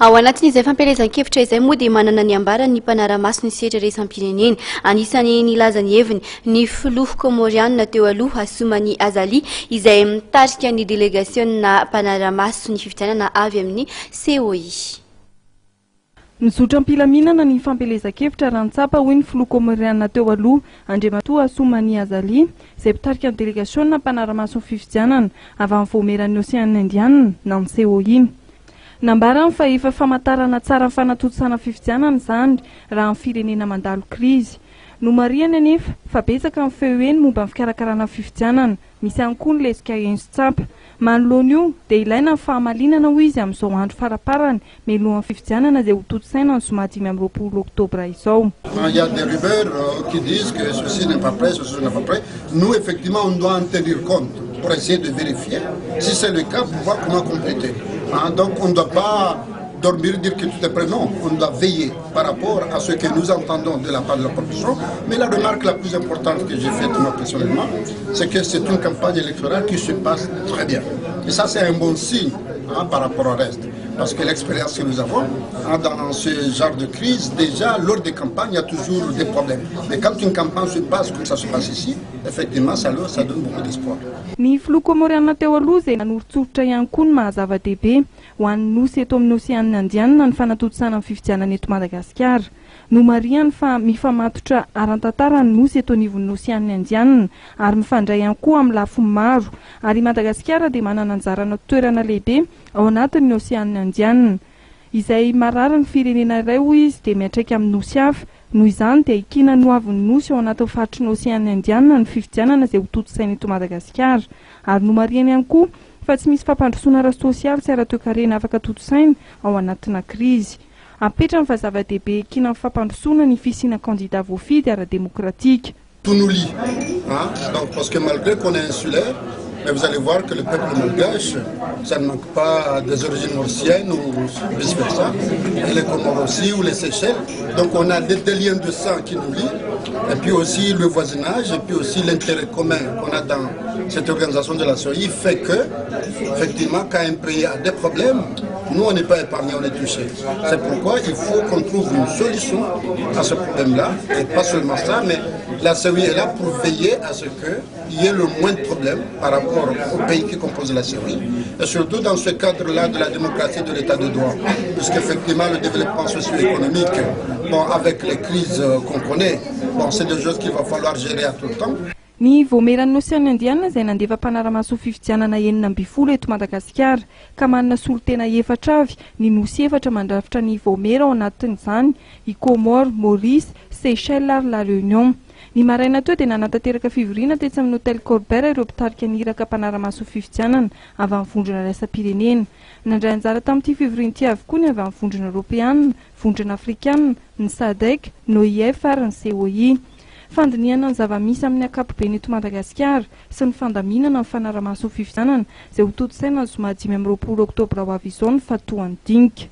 Ao anatin'izay fampielezan-kevitra izay moa dia manana ny ambarany mpanara-maso ny setra iraisam-pirenena. Anisan'ny nilaza ny heviny ny filoha Kaomorianina teo aloha Assoumani Azali izay mitarika ny delegasionina mpanara-maso ny fifidianana avy amin'ny COI. Nizotra mpilaminana ny fampielezan-kevitra rantsapa hoy ny filoha Kaomorianina teo aloha Andriamatoa Assoumani Azali izay mitarika ny delegasionina mpanara-maso ny fifidianana avy amin'ny voameran'ny Anisan'ny Indianina na ny COI. Nambarany fa efa famantarana tsara ny fanatotsana fifidianana izany raha ny firenena mandalo krizy. No mariana anefa fa betsaka ny feoeny momba ny fikarakarana fifidianana, misy ihany koa ny lezika enso tsapa. Manoloana io dia ilaina ny fahamalinana hoy izy amin'izao andro faraparany mialohan'ny fifidianana izay ho toto-tsaina ny zoma 20 oktobra izao. Il y a des rumeurs qui disent que ceci n'est pas prêt, ceci n'est pas prêt. Nous, effectivement, on doit en tenir compte pour essayer de vérifier. Si c'est le cas, pour voir comment compléter. Donc, on ne doit pas dormir, dire que tout est prêt. Non, on doit veiller par rapport à ce que nous entendons de la part de la population. Mais la remarque la plus importante que j'ai faite moi personnellement, c'est que c'est une campagne électorale qui se passe très bien. Et ça, c'est un bon signe par rapport au reste. Parce que l'expérience que nous avons dans ce genre de crise, déjà lors des campagnes, il y a toujours des problèmes. Mais quand une campagne se passe comme ça se passe ici, effectivement, ça donne beaucoup d'espoir. Ny filoha Kaomorianina teo aloha izay nanoro-tsoritra ihany koa ny mahazava-dehibe ho an'ny nosy eto amin'ny Anisan'ny Indianina ny fanatotsana ny fifidianana eto Madagasikara. No mariany fa mifamatotra aran-tantara ny nosy eto anivon'ny Anisan'ny Indianina ary mifandray ihany koa amin'ny lafiny maro. Ary Madagasikara dia manana anjarana toerana lehibe ao anatin'ny Anisan'ny Indianina. Izay marary ny firenena iray hoy izy dia miatraika amin'ny nosy hafa. Noho izany dia ikina no avin'ny nosy ao anatin'ny faritry ny Anisan'ny Indianina ny fifidianana izay ho toto-tsaina eto Madagasikara. Ary no mariany ihany koa fa tsy misy fampandrosoana ara-sosialy sy ara-toe-karena afaka toto-tsaina ao anatina krizy. Apetra ny fahazava-dehibe ikina amin'ny fampandrosoana ny fisiana candidat voafidy ara-démocratique. Tout nous lie, donc parce que malgré qu'on est insulaire, mais vous allez voir que le peuple malgache, ça ne manque pas des origines mauriciennes ou vice-versa, et les Comores aussi ou les Seychelles. Donc on a des liens de sang qui nous lient, et puis aussi le voisinage, et puis aussi l'intérêt commun qu'on a dans cette organisation de la COI fait que, effectivement, quand un pays a des problèmes, nous on n'est pas épargnés, on est touchés. C'est pourquoi il faut qu'on trouve une solution à ce problème-là, et pas seulement ça, mais la COI est là pour veiller à ce qu'il y ait le moins de problèmes par rapport aux pays qui composent la COI, et surtout dans ce cadre-là de la démocratie et de l'état de droit, puisqu'effectivement le développement socio-économique, bon, avec les crises qu'on connaît, bon, c'est des choses qu'il va falloir gérer à tout le temps. Ny voameran'ny Anisan'ny Indianina izay nandefa mpanara-maso fifidianana 12 eto Madagasikara ka manana solotena 4 avy ny nosy 4 mandrafitra ny voamera ao anatin'izany i Comores, Maurice, Seychelles ary La Réunion. Ny maraina teo dia nanatanteraka fivoriana tetsy amin'ny hôtel Colbert ireo mpitarika niraka mpanara-maso fifidianana avy amin'ny vondrona iraisam-pirenena. Nandray anjara tamin'ity fivoriana ity avy koa ny avy amin'ny vondrona Europeanina, vondrona Afrikanina, ny SADC, ny OIF ary ny COI. Fandiniana ny zava-misy amin'ny ankapobeny eto Madagasikara sy ny fandaminana ny fanara-maso fifidianana izay ho toto-tsaina ny zoma 20 oktobra ho avy izao ny fahatoan'ny dinika.